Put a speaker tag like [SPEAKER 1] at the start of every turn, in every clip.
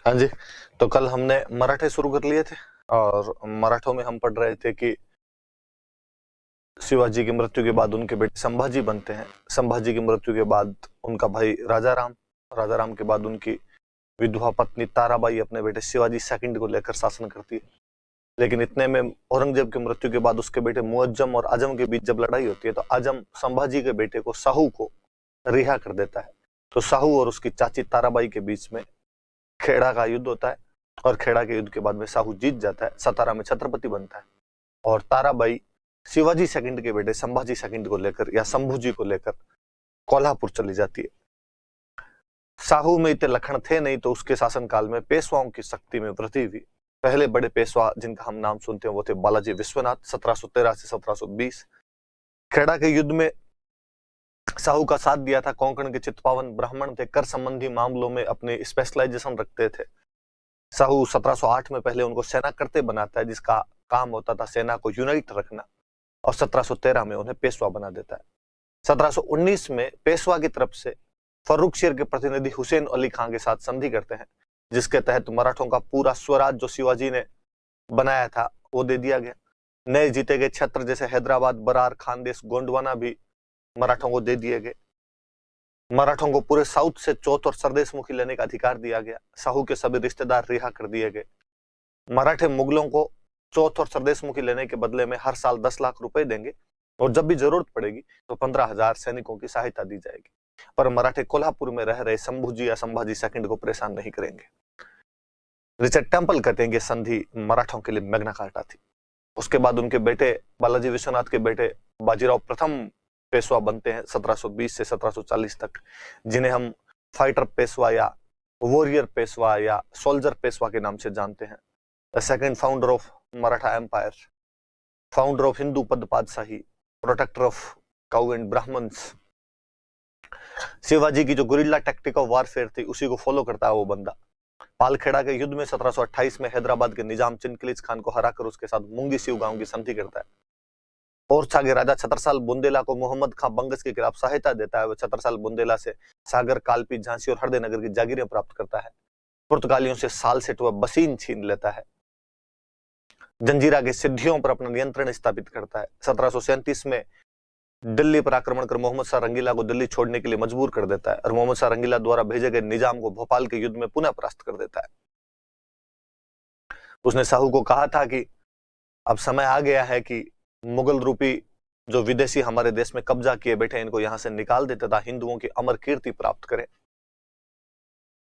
[SPEAKER 1] हाँ जी। तो कल हमने मराठे शुरू कर लिए थे और मराठों में हम पढ़ रहे थे कि शिवाजी की मृत्यु के बाद उनके बेटे संभाजी बनते हैं। संभाजी की मृत्यु के बाद उनका भाई राजाराम के बाद उनकी विधवा पत्नी ताराबाई अपने बेटे शिवाजी सेकंड को लेकर शासन करती है। लेकिन इतने में औरंगजेब की मृत्यु के बाद उसके बेटे मुअज्जम और आजम के बीच जब लड़ाई होती है तो आजम संभाजी के बेटे को शाहू को रिहा कर देता है। तो शाहू और उसकी चाची ताराबाई के बीच में खेड़ा का युद्ध होता है और खेड़ा के युद्ध के बाद में शाहू जीत जाता है, सतारा में छत्रपति बनता है और ताराबाई शिवाजी सेकंड के बेटे संभाजी सेकंड को लेकर या शंभूजी को लेकर कोल्हापुर चली जाती है। शाहू में इतने लखन थे नहीं तो उसके शासनकाल में पेशवाओं की शक्ति में वृद्धि हुई। पहले बड़े पेशवा जिनका हम नाम सुनते हैं वो थे बालाजी विश्वनाथ 1713 से 1720। खेड़ा के युद्ध में शाहू का साथ दिया था कोंकण के चित्पावन ब्राह्मण थे, कर संबंधी मामलों में अपने स्पेशलाइजेशन रखते थे। शाहू 1708 में पहले उनको सेना करते बनाता है जिसका काम होता था सेना को यूनाइट रखना और 1713 में उन्हें पेशवा बना देता है। 1719 में पेशवा की तरफ से फर्रुखशेर के प्रतिनिधि हुसैन अली खां के साथ संधि करते हैं जिसके तहत मराठों का पूरा स्वराज जो शिवाजी ने बनाया था वो दे दिया गया। नए जीते गए क्षेत्र जैसे हैदराबाद, बरार, खानदेश, गोंडवाना भी मराठों को दे दिए गए। मराठों को पूरे साउथ से चौथ और सरदेश मुखी लेने का अधिकार दिया गया। शाहू के सभी रिश्तेदार रिहा कर दिए गए। मराठे मुगलों को चौथ और सरदेश मुखी लेने के बदले में हर साल 10 लाख रुपए देंगे और जब भी जरूरत पड़ेगी तो 15,000 सैनिकों की सहायता दी जाएगी। पर मराठे कोल्हापुर में रह रहे शंभूजी या संभाजी सेकंड को परेशान नहीं करेंगे। रिचर्ड टेम्पल कहते हैं कि संधि मराठों के लिए मैग्ना कार्टा थी। उसके बाद उनके बेटे बालाजी विश्वनाथ के बेटे बाजीराव प्रथम पेशवा बनते हैं 1720 से 1740 तक, जिन्हें हम फाइटर पेशवा या वॉरियर पेशवा या सोल्जर पेशवा के नाम से जानते हैं। The second founder of Maratha empire, founder of Hindu Pad Patshahi, protector of cow and brahmins. Shivaji की जो गुरिल्ला टैक्टिक ऑफ वारफेयर थी उसी को फॉलो करता है वो बंदा। पालखेड़ा के युद्ध में 1728 में हैदराबाद के निजाम चिनकिलीज खान को हराकर उसके साथ मुंगी सिव गांव की संधि करता है। ओरछा के राजा छतरसाल बुंदेला को मोहम्मद खां बंगस के खिलाफ सहायता देता है। वह छतरसाल बुंदेला से सागर, कालपी, झांसी और हरदे नगर की जागीरें प्राप्त करता है। पुर्तगालियों से सालसेट व बसीन छीन लेता है। जंजीरा के सिद्धियों पर अपना नियंत्रण स्थापित करता है। 1737 में दिल्ली पर आक्रमण कर मोहम्मद शाह रंगीला को दिल्ली छोड़ने के लिए मजबूर कर देता है और मोहम्मद शाह रंगीला द्वारा भेजे गए निजाम को भोपाल के युद्ध में पुनः परास्त कर देता है। उसने शाहू को कहा था कि अब समय आ गया है कि मुगल रूपी जो विदेशी हमारे देश में कब्जा किए बैठे इनको यहां से निकाल दे तथा हिंदुओं की अमर कीर्ति प्राप्त करें।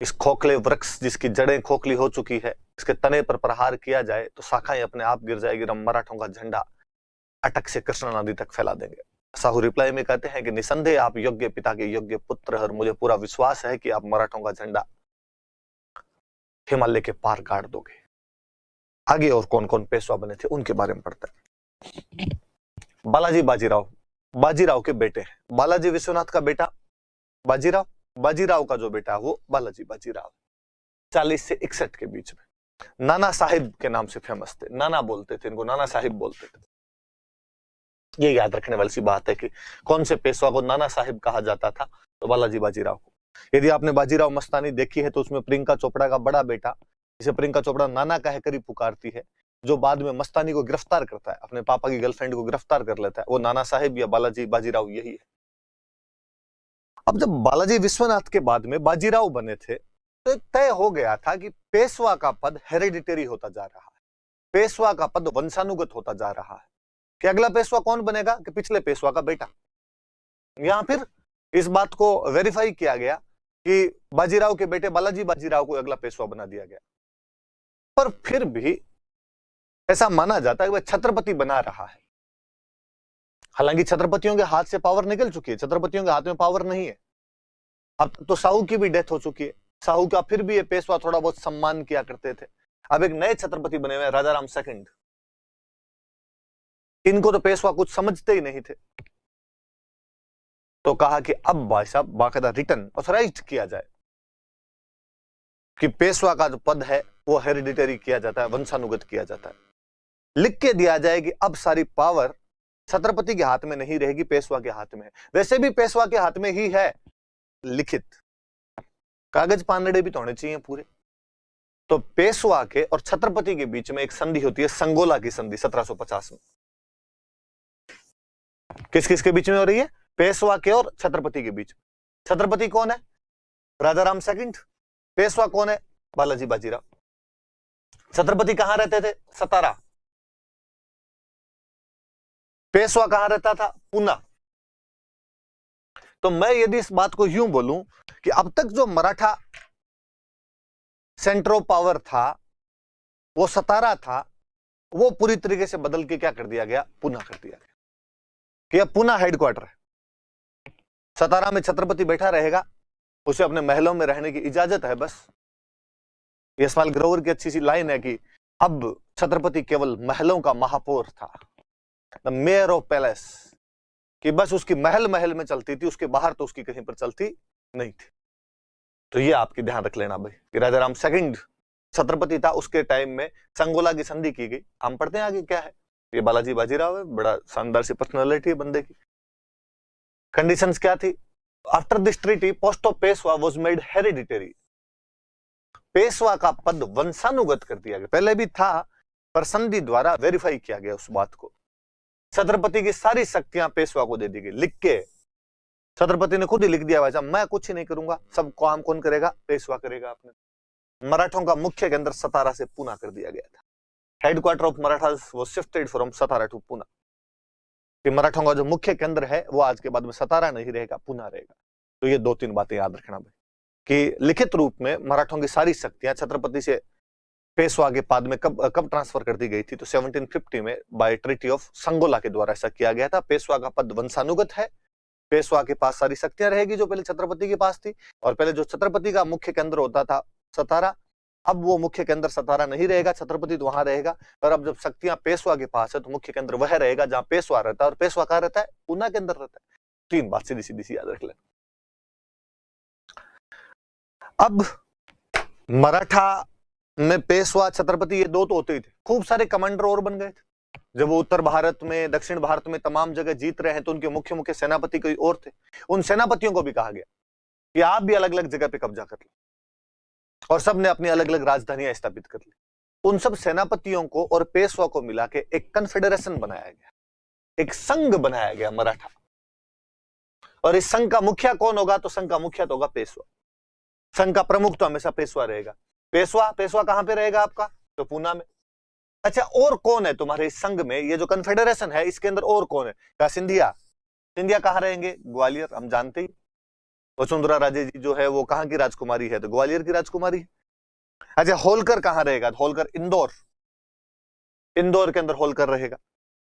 [SPEAKER 1] इस खोखले वृक्ष जिसकी जड़ें खोखली हो चुकी है, इसके तने पर प्रहार किया जाए तो शाखाएं अपने आप गिर जाएगी। हम मराठों का झंडा अटक से कृष्णा नदी तक फैला देंगे। शाहू रिप्लाई में कहते हैं कि निसंदेह आप योग्य पिता के योग्य पुत्र और मुझे पूरा विश्वास है कि आप मराठों का झंडा हिमालय के पार गाड़ दोगे। आगे और कौन कौन पेशवा बने थे उनके बारे में पढ़ते हैं। बालाजी बाजीराव के बेटे हैं। बालाजी विश्वनाथ का बेटा बाजीराव का जो बेटा है वो बालाजी बाजीराव 40 से 61 के बीच में नाना साहिब के नाम से फेमस थे। नाना बोलते थे इनको, नाना साहिब बोलते थे। ये याद रखने वाली सी बात है कि कौन से पेशवा को नाना साहिब कहा जाता था, तो बालाजी बाजीराव को। यदि आपने बाजीराव मस्तानी देखी है तो उसमें प्रियंका चोपड़ा का बड़ा बेटा, जिसे प्रियंका चोपड़ा नाना कहकर ही पुकारती है, जो बाद में मस्तानी को गिरफ्तार करता है, अपने पापा की गर्लफ्रेंड को गिरफ्तार कर लेता है, वो नाना साहिब या बालाजी बाजीराव यही है। अब जब बालाजी विश्वनाथ के बाद में बाजीराव बने थे तो एक तय हो गया था कि पेशवा का पद हेरिडिटरी होता जा रहा है, पेशवा का पद वंशानुगत होता जा रहा है कि अगला पेशवा कौन बनेगा कि पिछले पेशवा का बेटा। यहां फिर इस बात को वेरीफाई किया गया कि बाजीराव के बेटे बालाजी बाजीराव को अगला पेशवा बना दिया गया। पर फिर भी ऐसा माना जाता है कि वह छत्रपति बना रहा है। हालांकि छत्रपतियों के हाथ से पावर निकल चुकी है, छत्रपतियों के हाथ में पावर नहीं है। अब तो शाहू की भी डेथ हो चुकी है। शाहू का फिर भी ये पेशवा थोड़ा बहुत सम्मान किया करते थे। अब एक नए छत्रपति बने हुए राजाराम सेकंड, इनको तो पेशवा कुछ समझते ही नहीं थे। तो कहा कि अब भाई साहब बाकायदा रिटर्न ऑथराइज्ड किया जाए कि पेशवा का जो पद है वो हेरिडिटरी किया जाता है, वंशानुगत किया जाता है। लिख के दिया जाए कि अब सारी पावर छत्रपति के हाथ में नहीं रहेगी, पेशवा के हाथ में है। वैसे भी पेशवा के हाथ में ही है, लिखित कागज पानड़े भी तो होने चाहिए पूरे। तो पेशवा के और छत्रपति के बीच में एक संधि होती है, संगोला की संधि 1750 में। किस किस के बीच में हो रही है? पेशवा के और छत्रपति के बीच में। छत्रपति कौन है? राजाराम सेकंड। पेशवा कौन है? बालाजी बाजीराव। छत्रपति कहां रहते थे? सतारा। पेशवा कहां रहता था? पूना। तो मैं यदि इस बात को यूं बोलूं कि अब तक जो मराठा सेंटर ऑफ पावर था वो सतारा था, वो पूरी तरीके से बदल के क्या कर दिया गया? पूना कर दिया गया, कि अब पूना हेडक्वार्टर है। सतारा में छत्रपति बैठा रहेगा, उसे अपने महलों में रहने की इजाजत है बस। यशपाल ग्रोवर की अच्छी सी लाइन है कि अब छत्रपति केवल महलों का महापौर था, द मेयर ऑफ पैलेस, कि बस उसकी महल महल में चलती थी, उसके बाहर तो उसकी कहीं पर चलती नहीं थी। तो ये आपकी ध्यान रख लेना भाई कि राजाराम सेकंड छत्रपति था, उसके टाइम में संगोला की संधि की गई। हम पढ़ते हैं आगे क्या है। ये बालाजी बाजीराव है, बड़ा शानदार सी पर्सनालिटी है बंदे की। कंडीशंस क्या थी? After this treaty post of Peshwa was made hereditary. Peshwa का पद वंशानुगत कर दिया गया। पहले भी था पर संधि द्वारा वेरीफाई किया गया उस बात को। छत्रपति की सारी शक्तियां पेशवा को दे दी गई लिख के। छत्रपति ने खुद ही लिख दिया भाई साहब, मैं कुछ ही नहीं करूंगा, सब काम कौन करेगा? पेशवा करेगा। आपने मराठों का मुख्य केंद्र सतारा से पूना कर दिया गया था। Headquarter of Marathas was shifted from Satara to Poona. कि मराठों का जो मुख्य केंद्र है वो आज के बाद में सतारा नहीं रहेगा, पूना रहेगा। तो ये 2-3 बातें याद रखना भाई कि लिखित रूप में मराठों की सारी शक्तियां छत्रपति से पेशवा के पद में कब ट्रांसफर कर दी गई थी? तो 1750 में बाय ट्रीटी ऑफ संगोला के द्वारा ऐसा किया गया था। पेशवा का पद वंशानुगत है, पेशवा के पास सारी शक्तियां रहेगी जो पहले छत्रपति के पास थी। और पहले जो छत्रपति का मुख्य केंद्र होता था सतारा, अब वो मुख्य केंद्र सतारा नहीं रहेगा, छत्रपति तो वहां रहेगा। पर अब जब शक्तियां पेशवा के पास है तो मुख्य केंद्र वह रहेगा जहां पेशवा रहता है। और पेशवा कहां रहता है? पूना के अंदर रहता है। 3 बात सीधी सीधी सी याद रख लेना। अब मराठा में पेशवा छत्रपति ये 2 तो होते ही थे, खूब सारे कमांडर और बन गए थे। जब वो उत्तर भारत में, दक्षिण भारत में तमाम जगह जीत रहे हैं तो उनके मुख्य मुख्य सेनापति कोई और थे। उन सेनापतियों को भी कहा गया कि आप भी अलग अलग जगह पे कब्जा कर लो, और सब ने अपनी अलग अलग राजधानियां स्थापित कर ली। उन सब सेनापतियों को और पेशवा को मिला के एक कन्फेडरेशन बनाया गया, एक संघ बनाया गया मराठा। और इस संघ का मुखिया कौन होगा? तो संघ का मुखिया तो होगा पेशवा। संघ का प्रमुख तो हमेशा पेशवा रहेगा। पेशवा कहां पे रहेगा आपका? तो पूना में। अच्छा, और कौन है तुम्हारे इस संघ में? ये जो कन्फेडरेशन है इसके अंदर और कौन है? क्या सिंधिया? सिंधिया कहां रहेंगे? ग्वालियर। हम जानते ही वसुंधरा राजे जी जो है वो कहां की राजकुमारी है? तो ग्वालियर की राजकुमारी है। अच्छा, होलकर कहां रहेगा? होलकर इंदौर। इंदौर के अंदर होलकर रहेगा।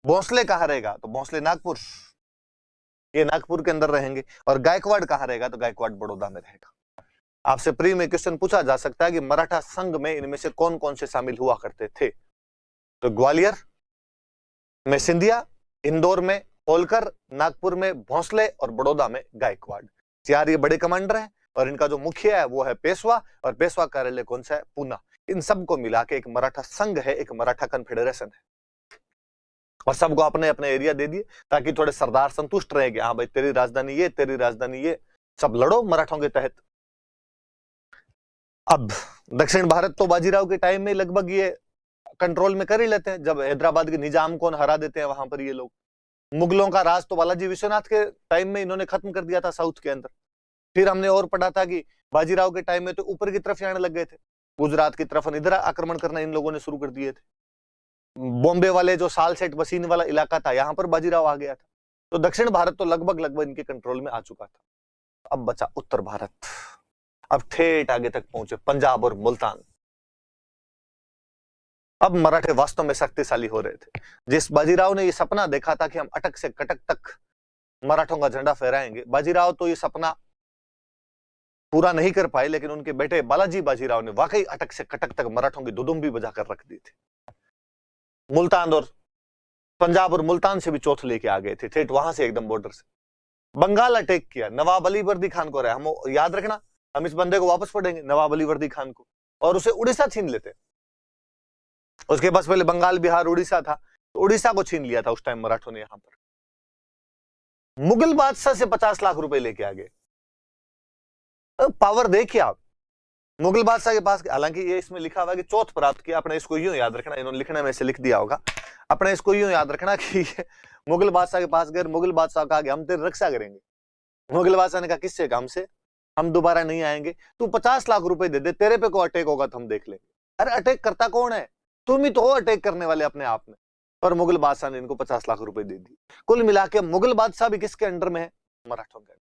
[SPEAKER 1] भोंसले कहां रहेगा? तो भोंसले नागपुर। ये नागपुर के अंदर रहेंगे। और गायकवाड़ कहां रहेगा? तो गायकवाड़ बड़ौदा में रहेगा। आपसे प्री में क्वेश्चन पूछा जा सकता है कि मराठा संघ में इनमें से कौन कौन से शामिल हुआ करते थे? तो ग्वालियर में सिंधिया, इंदौर में होलकर, नागपुर में भोंसले और बड़ौदा में गायकवाड़। 4 ये बड़े कमांडर हैं और इनका जो मुखिया है वो है पेशवा। और पेशवा कार्यालय कौन सा है? पूना। इन सबको मिला के एक मराठा संघ है, एक मराठा कन्फेडरेशन है। और सबको अपने अपने एरिया दे दिए ताकि थोड़े सरदार संतुष्ट रहे कि हाँ भाई तेरी राजधानी ये, तेरी राजधानी ये, सब लड़ो मराठों के तहत। अब दक्षिण भारत तो बाजीराव के टाइम में लगभग ये कंट्रोल में कर ही लेते हैं। जब हैदराबाद के निजाम को हरा देते हैं वहां पर ये लोग। मुगलों का राज तो बालाजी विश्वनाथ के टाइम में इन्होंने खत्म कर दिया था साउथ के अंदर। फिर हमने और पढ़ा था कि बाजीराव के टाइम में तो ऊपर की तरफ जाने लग गए थे, गुजरात की तरफ, इधर आक्रमण करना इन लोगों ने शुरू कर दिए थे। बॉम्बे वाले जो सालसेट बसीन वाला इलाका था यहां पर बाजीराव आ गया था। तो दक्षिण भारत तो लगभग इनके कंट्रोल में आ चुका था। अब बचा उत्तर भारत। अब ठेठ आगे तक पहुंचे, पंजाब और मुल्तान। अब मराठे वास्तव में शक्तिशाली हो रहे थे। जिस बाजीराव ने ये सपना देखा था कि हम अटक से कटक तक मराठों का झंडा फहराएंगे, बाजीराव तो ये सपना पूरा नहीं कर पाए, लेकिन उनके बेटे बालाजी बाजीराव ने वाकई अटक से कटक तक मराठों की दुदुम्बी बजाकर रख दी थी। मुल्तान और पंजाब और मुल्तान से भी चौथ लेके आ गए थे, ठेठ वहां से एकदम बॉर्डर से। बंगाल अटैक किया, नवाब अली वर्दी खान को रहा। हम याद रखना, हम इस बंदे को वापस पढ़ेंगे, नवाब अली वर्दी खान को, और उसे उड़ीसा छीन लेते। उसके पास पहले बंगाल, बिहार, उड़ीसा था, तो उड़ीसा को छीन लिया था उस टाइम मराठों ने। यहां पर मुगल बादशाह से 50 लाख रुपए लेके आ गए। पावर देखिए आप, मुगल बादशाह के पास, हालांकि ये इसमें लिखा हुआ है कि चौथ प्राप्त किया, अपने इसको यूं याद रखना, इन्होंने लिखने में से लिख दिया होगा, अपने इसको यूं याद रखना कि मुगल बादशाह के पास गए, मुगल बादशाह कहा कि हम तेरी रक्षा करेंगे। मुगल बादशाह ने कहा किससे, हमसे, हम दोबारा नहीं आएंगे, तू 50 लाख रुपए दे दे, तेरे पे कोई अटैक होगा तो हम देख लेंगे। अरे अटैक करता कौन है, तुम ही तो हो अटैक करने वाले अपने आप में। पर मुगल बादशाह ने इनको 50 लाख रुपए दे दी। कुल मिला के मुगल बादशाह भी किसके अंडर में है, मराठों के।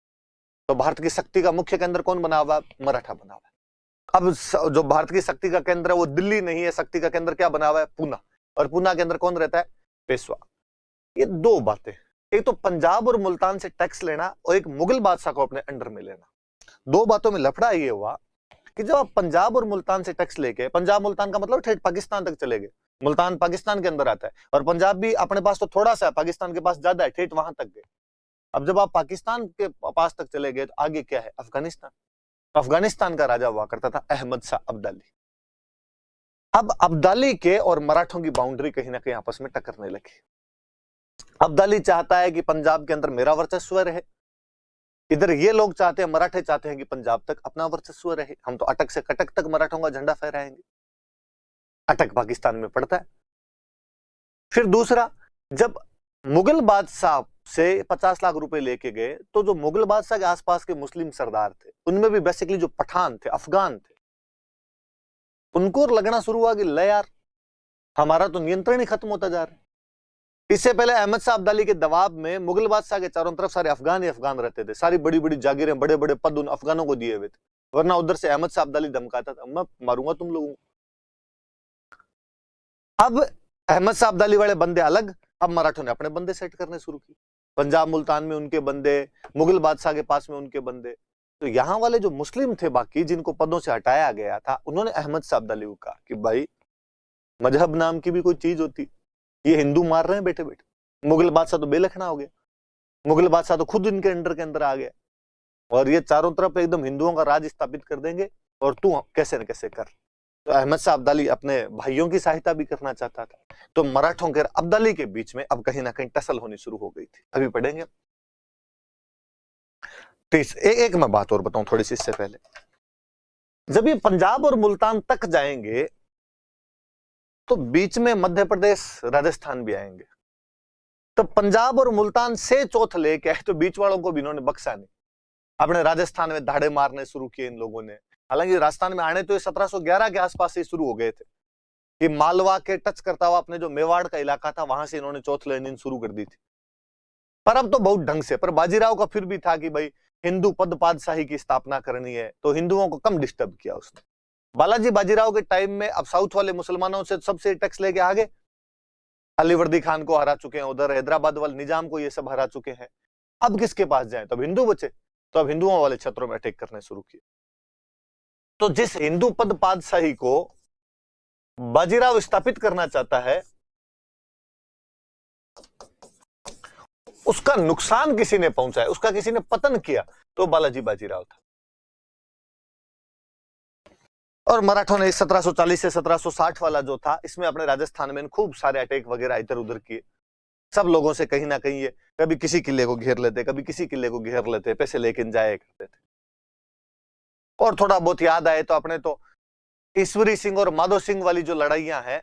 [SPEAKER 1] तो भारत की शक्ति का मुख्य केंद्र कौन बना हुआ, मराठा बना हुआ है। अब जो भारत की शक्ति का केंद्र है वो दिल्ली नहीं है, शक्ति का केंद्र क्या बना हुआ है, पूना, और पूना के अंदर कौन रहता है, पेशवा। ये दो बातें, एक तो पंजाब और मुल्तान से टैक्स लेना और एक मुगल बादशाह को अपने अंडर में लेना। दो बातों में लफड़ा ये हुआ कि जब आप पंजाब और मुल्तान से टैक्स लेके, पंजाब मुल्तान का मतलब ठेठ पाकिस्तान तक चले गए, मुल्तान पाकिस्तान के अंदर आता है, और पंजाब भी अपने पास तो थोड़ा सा है, पाकिस्तान के पास ज्यादा है, ठेठ वहां तक गए। अब जब आप पाकिस्तान के पास तक चले गए तो आगे क्या है, अफगानिस्तान। अफगानिस्तान का राजा हुआ करता था अहमद शाह अब्दाली। अब अब्दाली के और मराठों की बाउंड्री कहीं ना कहीं आपस में टकरने लगी। अब्दाली चाहता है कि पंजाब के अंदर मेरा वर्चस्व रहे, इधर ये लोग चाहते हैं, मराठे चाहते हैं कि पंजाब तक अपना वर्चस्व रहे, हम तो अटक से कटक तक मराठों का झंडा फहराएंगे। अटक पाकिस्तान में पड़ता है। फिर दूसरा, जब मुगल बादशाह से 50 लाख रुपए लेके गए तो जो मुगल बादशाह के आसपास के मुस्लिम सरदार थे, उनमें भी बेसिकली जो पठान थे, अफगान थे, उनको लगना शुरू हुआ कि ले यार, हमारा तो नियंत्रण ही खत्म होता जा रहा है। इससे पहले अहमद शाह अब्दाली के दबाव में मुगल बादशाह के चारों तरफ सारे अफगान ही अफगान रहते थे, सारी बड़ी बड़ी जागीरें, बड़े बड़े पद उन अफगानों को दिए हुए थे, वरना उधर से अहमद शाह अब्दाली धमकाता था, मैं मारूंगा तुम लोगों को। अब अहमद शाह अब्दाली वाले बंदे अलग, अब मराठों ने अपने बंदे सेट करने शुरू किए, पंजाब मुल्तान में उनके बंदे, मुगल बादशाह के पास में उनके बंदे। तो यहाँ वाले जो मुस्लिम थे बाकी, जिनको पदों से हटाया गया था, उन्होंने अहमद शाह अब्दाली को कहा कि भाई मजहब नाम की भी कोई चीज होती, ये हिंदू मार रहे हैं बैठे बैठे। मुगल बादशाह तो बेलखना हो गया, मुगल बादशाह तो खुद इनके अंडर के अंदर आ गया, और ये चारों तरफ एकदम हिंदुओं का राज स्थापित कर देंगे, और तू कैसे न कैसे कर। तो अहमद शाह अब्दाली अपने भाइयों की सहायता भी करना चाहता था। तो मराठों के अब्दाली के बीच में अब कहीं ना कहीं टसल होनी शुरू हो गई थी। अभी पढ़ेंगे। तो एक मैं बात और बताऊं थोड़ी सी इससे पहले, जब ये पंजाब और मुल्तान तक जाएंगे तो बीच में मध्य प्रदेश, राजस्थान भी आएंगे। तो पंजाब और मुल्तान से चौथ लेके आए तो बीच वालों को भी इन्होंने बख्शा नहीं, अपने राजस्थान में धाड़े मारने शुरू किए इन लोगों ने। हालांकि राजस्थान में आने तो 1711 के आसपास से शुरू हो गए थे, कि मालवा के टच करता हुआ अपने जो मेवाड़ का इलाका था वहां से इन्होंने चौथ लेनी शुरू कर दी थी। पर अब तो बहुत ढंग से, पर बाजीराव का फिर भी था कि भाई हिंदू पद पादशाही की स्थापना करनी है, तो हिंदुओं को कम डिस्टर्ब किया उसने। बालाजी बाजीराव के टाइम में अब साउथ वाले मुसलमानों से सबसे टैक्स लेके आगे, अलीवर्दी खान को हरा चुके हैं, उधर हैदराबाद वाले निजाम को ये सब हरा चुके हैं। अब किसके पास जाए, तो अब हिंदू बचे, तो अब हिंदुओं वाले क्षेत्रों में अटैक करने शुरू किए। तो जिस हिंदू पद पादशाही को बाजीराव स्थापित करना चाहता है, उसका नुकसान किसी ने पहुंचाया, उसका किसी ने पतन किया, तो बालाजी बाजीराव था। और मराठों ने 1740 से 1760 वाला जो था, इसमें अपने राजस्थान में खूब सारे अटैक वगैरह इधर उधर किए। सब लोगों से कहीं ना कहीं ये कभी किसी किले को घेर लेते, कभी किसी किले को घेर लेते, पैसे लेके जाया करते थे। और थोड़ा बहुत याद आए तो अपने तो ईश्वरी सिंह और माधो सिंह वाली जो लड़ाइयां हैं,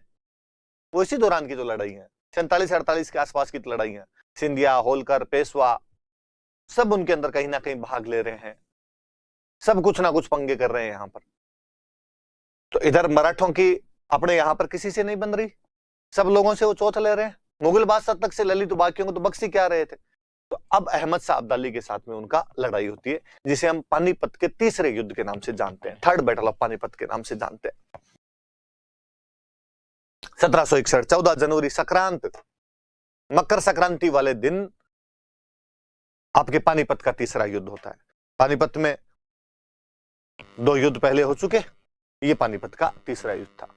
[SPEAKER 1] वो इसी दौरान की जो लड़ाइयां, 47-48 के आसपास की लड़ाइयां, सिंधिया, होलकर, पेशवा, सब उनके अंदर कहीं ना कहीं भाग ले रहे हैं, सब कुछ ना कुछ पंगे कर रहे हैं यहां पर। तो इधर मराठों की अपने यहां पर किसी से नहीं बन रही, सब लोगों से वो चौथ ले रहे हैं। मुगल बादशाह तक से ललित, बाकियों को तो बख्शी क्या रहे थे। तो अब अहमद शाह अब्दाली के साथ में उनका लड़ाई होती है, जिसे हम पानीपत के तीसरे युद्ध के नाम से जानते हैं, थर्ड बैटल ऑफ पानीपत के नाम से जानते हैं। 1761 14 जनवरी संक्रांत, मकर संक्रांति वाले दिन आपके पानीपत का तीसरा युद्ध होता है। पानीपत में 2 युद्ध पहले हो चुके, ये पानीपत का तीसरा युद्ध था।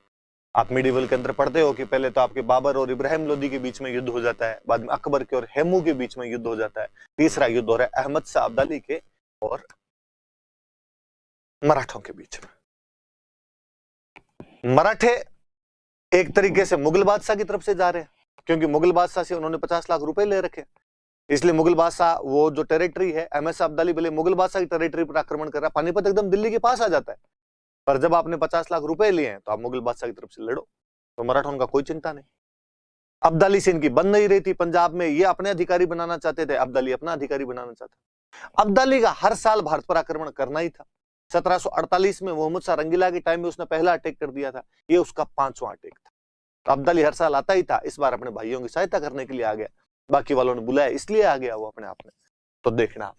[SPEAKER 1] आप मिडिवल के अंदर पढ़ते हो कि पहले तो आपके बाबर और इब्राहिम लोदी के बीच में युद्ध हो जाता है, बाद में अकबर के और हेमू के बीच में युद्ध हो जाता है। तीसरा युद्ध हो रहा है अहमद शाह अब्दाली के और मराठों के बीच में। मराठे एक तरीके से मुगल बादशाह की तरफ से जा रहे हैं, क्योंकि मुगल बादशाह से उन्होंने 50 लाख रुपए ले रखे, इसलिए मुगल बादशाह वो जो टेरिटरी है, अहमद शाह अब्दाली भले मुगल बादशाह की टेरिटरी पर आक्रमण कर रहा है, पानीपत एकदम दिल्ली के पास आ जाता है, पर जब आपने 50 लाख रुपए लिए हैं तो आप मुगल बादशाह की तरफ से लड़ो। तो मराठों का कोई चिंता नहीं। अब्दाली से इनकी बन नहीं रही थी पंजाब में, ये अपने अधिकारी बनाना चाहते थे, अब्दाली अपना अधिकारी बनाना चाहता। अब्दाली का हर साल भारत पर आक्रमण करना ही था। 1748 में मोहम्मद शाह रंगीला के टाइम में उसने पहला अटैक कर दिया था, ये उसका 5वां अटैक था। तो अब्दाली हर साल आता ही था, इस बार अपने भाइयों की सहायता करने के लिए आ गया, बाकी वालों ने बुलाया इसलिए आ गया वो अपने आप में। तो देखना,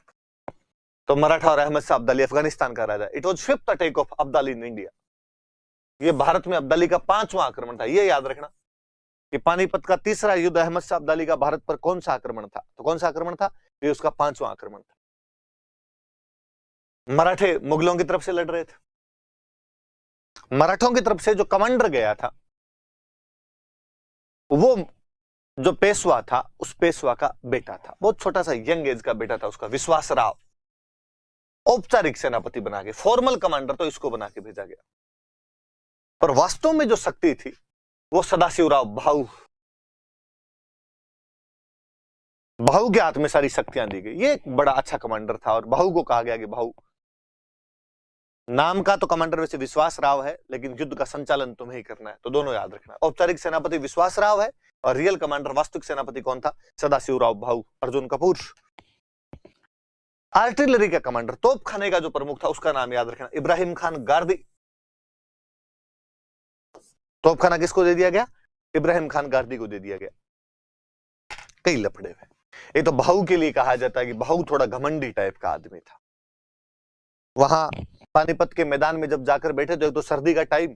[SPEAKER 1] तो मराठा और अहमद शाह अब्दाली अफगानिस्तान का राजा। It was 5th attack of Abdali in India. ये भारत में अब्दाली का 5वां आक्रमण था। ये याद रखना कि पानीपत का तीसरा युद्ध अहमद शाह अब्दाली का भारत पर कौन सा आक्रमण था, तो कौन सा आक्रमण था, ये उसका 5वां आक्रमण था। मराठे मुगलों की तरफ से लड़ रहे थे। मराठों की तरफ से जो कमांडर गया था वो जो पेशवा था, उस पेशवा का बेटा था, बहुत छोटा सा यंग एज का बेटा था उसका, विश्वास राव। औपचारिक सेनापति बना के, फॉर्मल कमांडर तो इसको बना के भेजा गया, पर वास्तव में जो शक्ति थी वो सदाशिवराव भाऊ के हाथ में सारी शक्तियां दी गई। ये एक बड़ा अच्छा कमांडर था और भाऊ को कहा गया कि भाऊ, नाम का तो कमांडर वैसे विश्वास राव है, लेकिन युद्ध का संचालन तुम्हें ही करना है। तो दोनों याद रखना, औपचारिक सेनापति विश्वास राव है और रियल कमांडर वास्तविक सेनापति कौन था, सदाशिवराव भाऊ, अर्जुन कपूर। आर्टिलरी का कमांडर, तोपखाने का जो प्रमुख था उसका नाम याद रखना, इब्राहिम खान गार्दी। तोपखाना किसको दे दिया गया, इब्राहिम खान गार्दी को दे दिया गया। कई लफड़े हुए। ये तो भाऊ के लिए कहा जाता है कि भाऊ थोड़ा घमंडी टाइप का आदमी था। वहां पानीपत के मैदान में जब जाकर बैठे तो सर्दी का टाइम,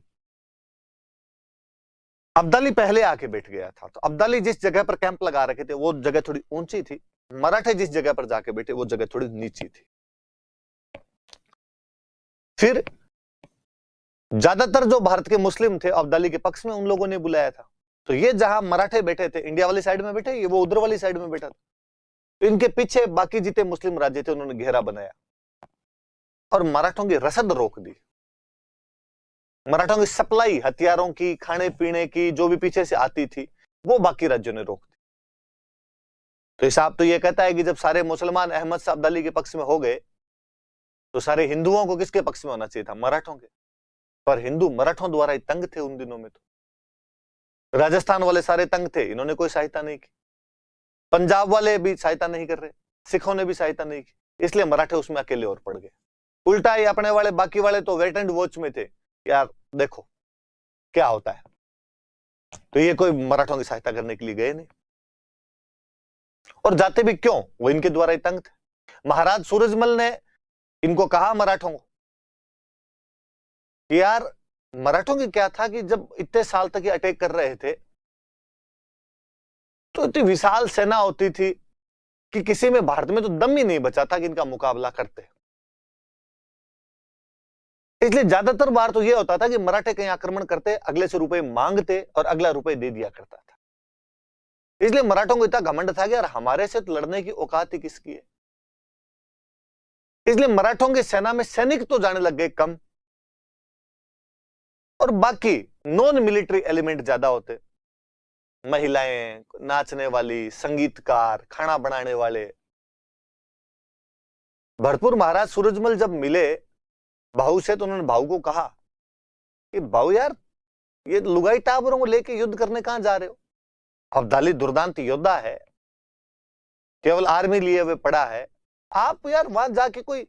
[SPEAKER 1] अब्दाली पहले आके बैठ गया था। तो अब्दाली जिस जगह पर कैंप लगा रखे थे वो जगह थोड़ी ऊंची थी, मराठे जिस जगह पर जाके बैठे वो जगह थोड़ी नीची थी। फिर ज्यादातर जो भारत के मुस्लिम थे अब्दाली के पक्ष में, उन लोगों ने बुलाया था। तो ये जहां मराठे बैठे थे इंडिया वाली साइड में बैठे, ये वो उधर वाली साइड में बैठा था। तो इनके पीछे बाकी जितने मुस्लिम राज्य थे उन्होंने घेरा बनाया और मराठों की रसद रोक दी। मराठों की सप्लाई हथियारों की, खाने पीने की, जो भी पीछे से आती थी वो बाकी राज्यों ने रोक दी। तो हिसाब तो ये कहता है कि जब सारे मुसलमान अहमद शाह अब्दाली के पक्ष में हो गए तो सारे हिंदुओं को किसके पक्ष में होना चाहिए था, मराठों के। पर हिंदू मराठों द्वारा ही तंग थे उन दिनों में। तो राजस्थान वाले सारे तंग थे, इन्होंने कोई सहायता नहीं की। पंजाब वाले भी सहायता नहीं कर रहे, सिखों ने भी सहायता नहीं की, इसलिए मराठे उसमें अकेले और पड़ गए। उल्टा ही अपने वाले, बाकी वाले तो वेट एंड वॉच में थे, यार देखो क्या होता है। तो ये कोई मराठों की सहायता करने के लिए गए नहीं, और जाते भी क्यों, वो इनके द्वारा ही तंग थे। महाराज सूरजमल ने इनको कहा मराठों को कि यार मराठों की क्या था कि जब इतने साल तक ये अटैक कर रहे थे तो इतनी विशाल सेना होती थी कि किसी में, भारत में तो दम ही नहीं बचा था कि इनका मुकाबला करते। इसलिए ज्यादातर बार तो यह होता था कि मराठे कहीं आक्रमण करते, अगले से रुपए मांगते और अगला रुपए दे दिया करता था। इसलिए मराठों को इतना घमंड था कि यार हमारे से तो लड़ने की औकात ही किसकी है। इसलिए मराठों की सेना में सैनिक तो जाने लग गए कम, और बाकी नॉन मिलिट्री एलिमेंट ज्यादा होते, महिलाएं, नाचने वाली, संगीतकार, खाना बनाने वाले। भरतपुर महाराज सूरजमल जब मिले भाऊ से तो उन्होंने भाऊ को कहा कि भाऊ यार ये लुगाई टाबरों को लेके युद्ध करने कहां जा रहे हो, अब्दाली दुर्दांत योद्धा है, केवल आर्मी लिए हुए पड़ा है, आप यार वहां जाके कोई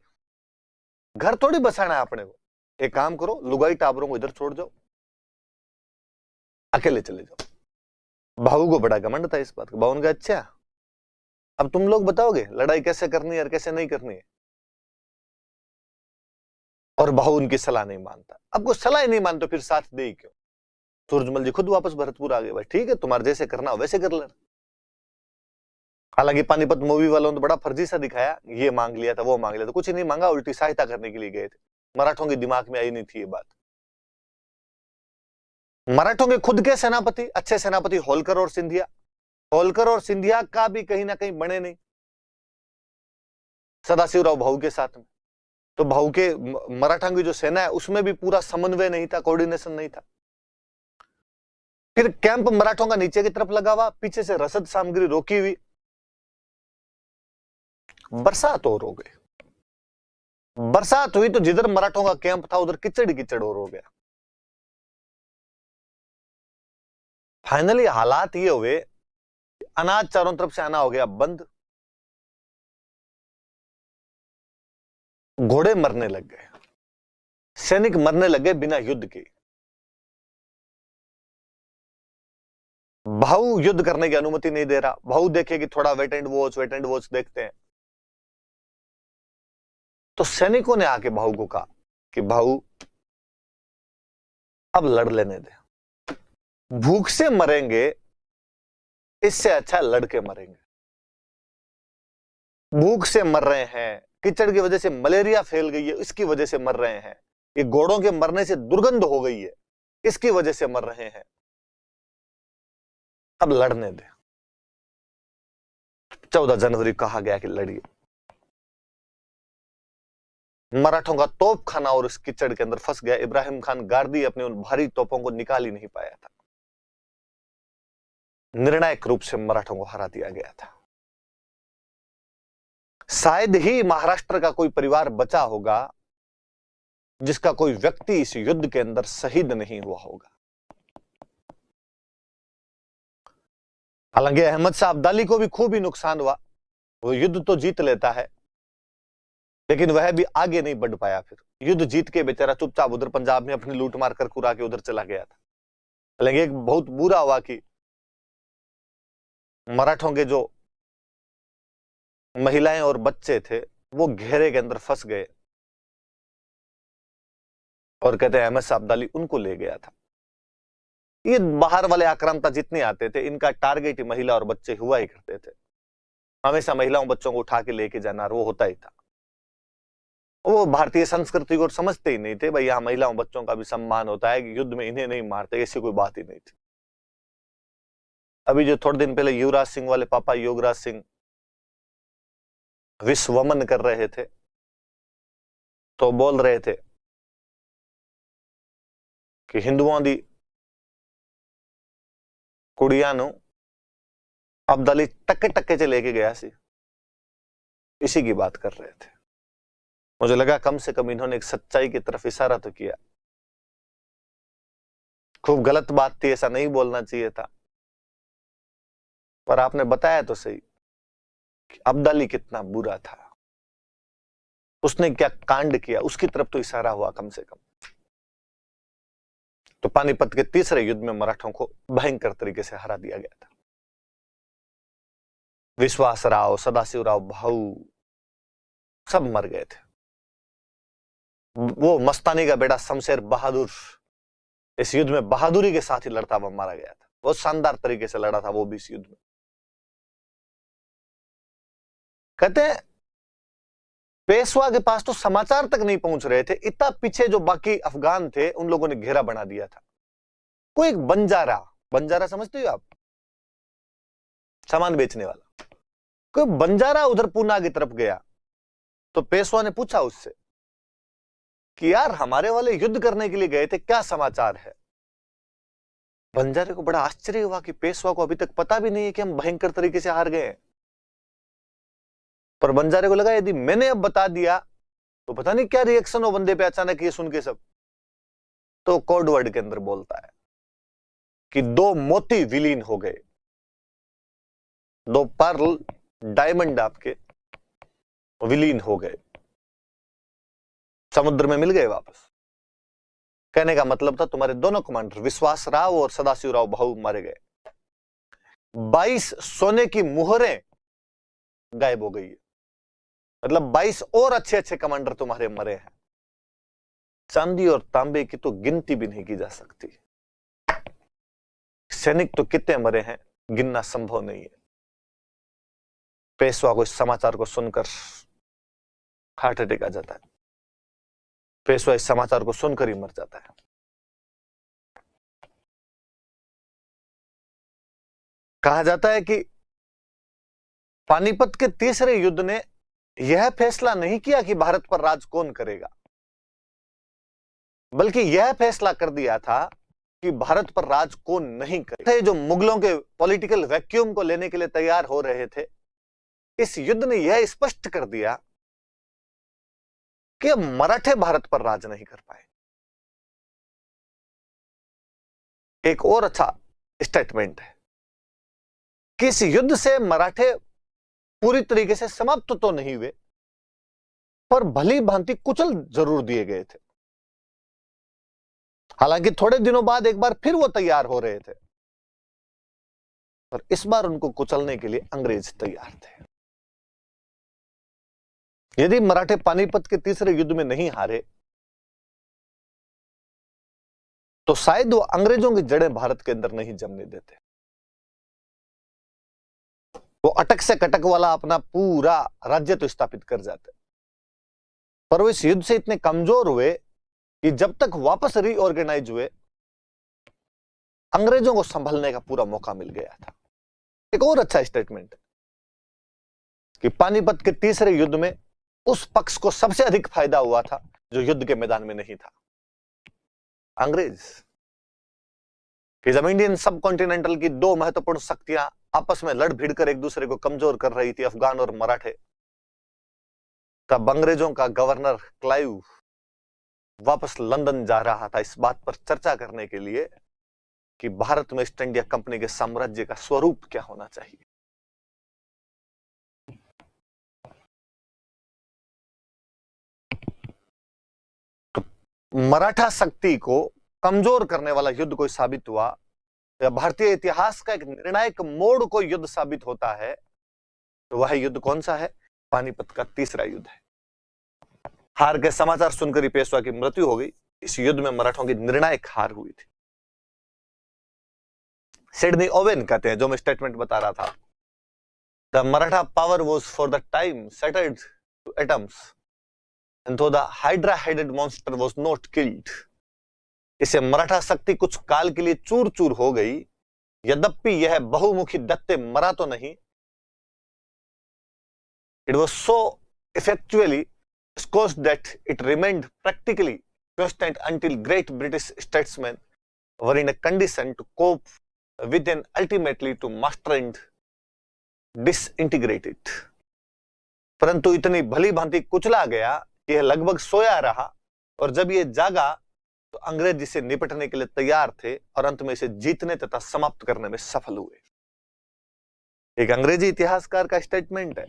[SPEAKER 1] घर थोड़ी बसाना है अपने को। एक काम करो, लुगाई टाबरों को इधर छोड़ जाओ, अकेले चले जाओ। भाऊ को बड़ा घमंड था इस बात का। भाऊ ने कहा अच्छा अब तुम लोग बताओगे लड़ाई कैसे करनी है और कैसे नहीं करनी है। और भाऊ उनकी सलाह नहीं मानता। अब कोई सलाह नहीं मानते तो फिर साथ दे ही क्यों। सूरजमल जी खुद वापस भरतपुर आ गए, भाई ठीक है तुम्हारे जैसे करना हो वैसे कर लेना। हालांकि पानीपत मूवी वालों ने तो बड़ा फर्जी सा दिखाया, ये मांग लिया था वो मांग लिया था, कुछ नहीं मांगा, उल्टी सहायता करने के लिए गए थे। मराठों के दिमाग में आई नहीं थी ये बात। मराठों के खुद के सेनापति, अच्छे सेनापति होलकर और सिंधिया, होलकर और सिंधिया का भी कहीं ना कहीं बने नहीं सदाशिवराव भाऊ के साथ में। तो भाऊ के मराठा की जो सेना है उसमें भी पूरा समन्वय नहीं था, कोऑर्डिनेशन नहीं था। फिर कैंप मराठों का नीचे की तरफ लगा हुआ, पीछे से रसद सामग्री रोकी हुई, बरसात और हो गई। बरसात हुई तो जिधर मराठों का कैंप था उधर कीचड़ कीचड़ और हो गया। फाइनली हालात ये हुए, अनाज चारों तरफ से आना हो गया बंद, घोड़े मरने लग गए, सैनिक मरने लग गए बिना युद्ध के। भाऊ युद्ध करने की अनुमति नहीं दे रहा। भाऊ देखे कि थोड़ा वेट एंड वॉच देखते हैं। तो सैनिकों ने आके भाऊ को कहा कि भाऊ अब लड़ लेने दे, भूख से मरेंगे इससे अच्छा लड़के मरेंगे। भूख से मर रहे हैं, कीचड़ की वजह से मलेरिया फैल गई है इसकी वजह से मर रहे हैं, ये घोड़ों के मरने से दुर्गंध हो गई है इसकी वजह से मर रहे हैं, अब लड़ने दे। 14 जनवरी कहा गया कि लड़िए। मराठों का तोप खाना और इस कीचड़ के अंदर फंस गया। इब्राहिम खान गार्दी अपने उन भारी तोपों को निकाल ही नहीं पाया था। निर्णायक रूप से मराठों को हरा दिया गया था। शायद ही महाराष्ट्र का कोई परिवार बचा होगा जिसका कोई व्यक्ति इस युद्ध के अंदर शहीद नहीं हुआ होगा। हालांकि अहमद शाह अब्दाली को भी खूब ही नुकसान हुआ, वो युद्ध तो जीत लेता है लेकिन वह भी आगे नहीं बढ़ पाया। फिर युद्ध जीत के बेचारा चुपचाप उधर पंजाब में अपनी लूट मार कर कुरा के उधर चला गया था। हालांकि एक बहुत बुरा हुआ कि मराठों के जो महिलाएं और बच्चे थे वो घेरे के अंदर फंस गए और कहते हैं अहमद शाह अब्दाली उनको ले गया था। ये बाहर वाले आक्रांता जितने आते थे इनका टारगेट ही महिला और बच्चे हुआ ही करते थे। हमेशा महिलाओं बच्चों को उठा के लेके जाना वो होता ही था। वो भारतीय संस्कृति को समझते ही नहीं थे, भाई यहां महिलाओं बच्चों का भी सम्मान होता है कि युद्ध में इन्हें नहीं मारते, ऐसी कोई बात ही नहीं थी। अभी जो थोड़े दिन पहले युवराज सिंह वाले पापा योगराज सिंह विश्वमन कर रहे थे तो बोल रहे थे कि हिंदुओं दी कुड़ियां नु अब्दाली टक्के टक्के से लेके गया सी, इसी की बात कर रहे थे। मुझे लगा कम से कम इन्होंने एक सच्चाई की तरफ इशारा तो किया। खूब गलत बात थी, ऐसा नहीं बोलना चाहिए था, पर आपने बताया तो सही कि अब्दाली कितना बुरा था, उसने क्या कांड किया उसकी तरफ तो इशारा हुआ कम से कम। तो पानीपत के तीसरे युद्ध में मराठों को भयंकर तरीके से हरा दिया गया था। विश्वासराव, सदाशिवराव भाऊ सब मर गए थे। वो मस्तानी का बेटा शमशेर बहादुर इस युद्ध में बहादुरी के साथ ही लड़ता हुआ मारा गया था। बहुत शानदार तरीके से लड़ा था वो भी इस युद्ध में। कहते हैं पेशवा के पास तो समाचार तक नहीं पहुंच रहे थे, इतना पीछे जो बाकी अफगान थे उन लोगों ने घेरा बना दिया था। कोई एक बंजारा समझते हो आप, सामान बेचने वाला, कोई बंजारा उधर पूना की तरफ गया तो पेशवा ने पूछा उससे कि यार हमारे वाले युद्ध करने के लिए गए थे, क्या समाचार है। बंजारे को बड़ा आश्चर्य हुआ कि पेशवा को अभी तक पता भी नहीं है कि हम भयंकर तरीके से हार गए। पर बंजारे को लगा यदि मैंने अब बता दिया तो पता नहीं क्या रिएक्शन हो बंदे पे अचानक ये सुन के सब। तो कोड वर्ड के अंदर बोलता है कि 2 मोती विलीन हो गए, 2 पर्ल डायमंड आपके विलीन हो गए, समुद्र में मिल गए वापस। कहने का मतलब था तुम्हारे दोनों कमांडर विश्वासराव और सदाशिवराव भाऊ मारे गए। 22 सोने की मुहरें गायब हो गई है, मतलब 22 और अच्छे अच्छे कमांडर तुम्हारे मरे हैं। चांदी और तांबे की तो गिनती भी नहीं की जा सकती। सैनिक तो कितने मरे हैं गिनना संभव नहीं है। पेशवा को इस समाचार को सुनकर हार्ट अटैक आ जाता है। पेशवा इस समाचार को सुनकर ही मर जाता है। कहा जाता है कि पानीपत के तीसरे युद्ध ने यह फैसला नहीं किया कि भारत पर राज कौन करेगा, बल्कि यह फैसला कर दिया था कि भारत पर राज कौन नहीं करेगा। जो मुगलों के पॉलिटिकल वैक्यूम को लेने के लिए तैयार हो रहे थे, इस युद्ध ने यह स्पष्ट कर दिया कि मराठे भारत पर राज नहीं कर पाए। एक और अच्छा स्टेटमेंट है कि इस युद्ध से मराठे पूरी तरीके से समाप्त तो नहीं हुए, पर भली भांति कुचल जरूर दिए गए थे। हालांकि थोड़े दिनों बाद एक बार फिर वो तैयार हो रहे थे, पर इस बार उनको कुचलने के लिए अंग्रेज तैयार थे। यदि मराठे पानीपत के तीसरे युद्ध में नहीं हारे तो शायद वो अंग्रेजों की जड़ें भारत के अंदर नहीं जमने देते। वो अटक से कटक वाला अपना पूरा राज्य तो स्थापित कर जाते, पर वो इस युद्ध से इतने कमजोर हुए कि जब तक वापस रीऑर्गेनाइज हुए अंग्रेजों को संभलने का पूरा मौका मिल गया था। एक और अच्छा स्टेटमेंट है कि पानीपत के तीसरे युद्ध में उस पक्ष को सबसे अधिक फायदा हुआ था जो युद्ध के मैदान में नहीं था, अंग्रेज। कि जब इंडियन सब कॉन्टिनेंटल की दो महत्वपूर्ण शक्तियां आपस में लड़ भिड़ कर एक दूसरे को कमजोर कर रही थी, अफगान और मराठे, तब अंग्रेजों का गवर्नर क्लाइव वापस लंदन जा रहा था इस बात पर चर्चा करने के लिए कि भारत में ईस्ट इंडिया कंपनी के साम्राज्य का स्वरूप क्या होना चाहिए। तो मराठा शक्ति को कमजोर करने वाला युद्ध कोई साबित हुआ या भारतीय इतिहास का एक निर्णायक मोड़ कोई युद्ध साबित होता है तो वह युद्ध कौन सा है? पानीपत का तीसरा युद्ध है। हार के समाचार सुनकर ही पेशवा की मृत्यु हो गई। इस युद्ध में मराठों की निर्णायक हार हुई थी। सिडनी ओवेन कहते हैं, जो मैं स्टेटमेंट बता रहा था, the Maratha power was for the time shattered to atoms and though the hydra headed monster was not killed, इसे मराठा शक्ति कुछ काल के लिए चूर चूर हो गई, यद्यपि यह बहुमुखी दैत्य मरा तो नहीं। It was so effectually squashed that it remained practically constant until great British statesmen were in a condition to cope with and ultimately to master and disintegrate it. परंतु इतनी भली भांति कुचला गया कि यह लगभग सोया रहा, और जब यह जागा तो अंग्रेज इसे निपटने के लिए तैयार थे और अंत में इसे जीतने तथा समाप्त करने में सफल हुए। एक अंग्रेजी इतिहासकार का स्टेटमेंट है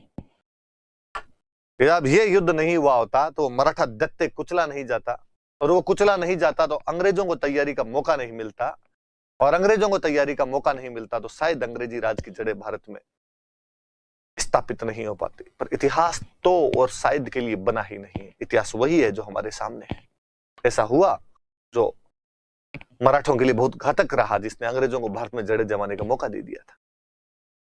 [SPEAKER 1] कि जब यह युद्ध नहीं हुआ होता तो मराठा दैत्य कुचला नहीं जाता, और वो कुचला नहीं जाता तो अंग्रेजों को तैयारी का मौका नहीं मिलता, और अंग्रेजों को तैयारी का मौका नहीं मिलता तो शायद अंग्रेजी राज की जड़ें भारत में स्थापित नहीं हो पाती। पर इतिहास तो और शायद के लिए बना ही नहीं है, इतिहास वही है जो हमारे सामने है। ऐसा हुआ जो मराठों के लिए बहुत घातक रहा, जिसने अंग्रेजों को भारत में जड़ें जमाने का मौका दे दिया था।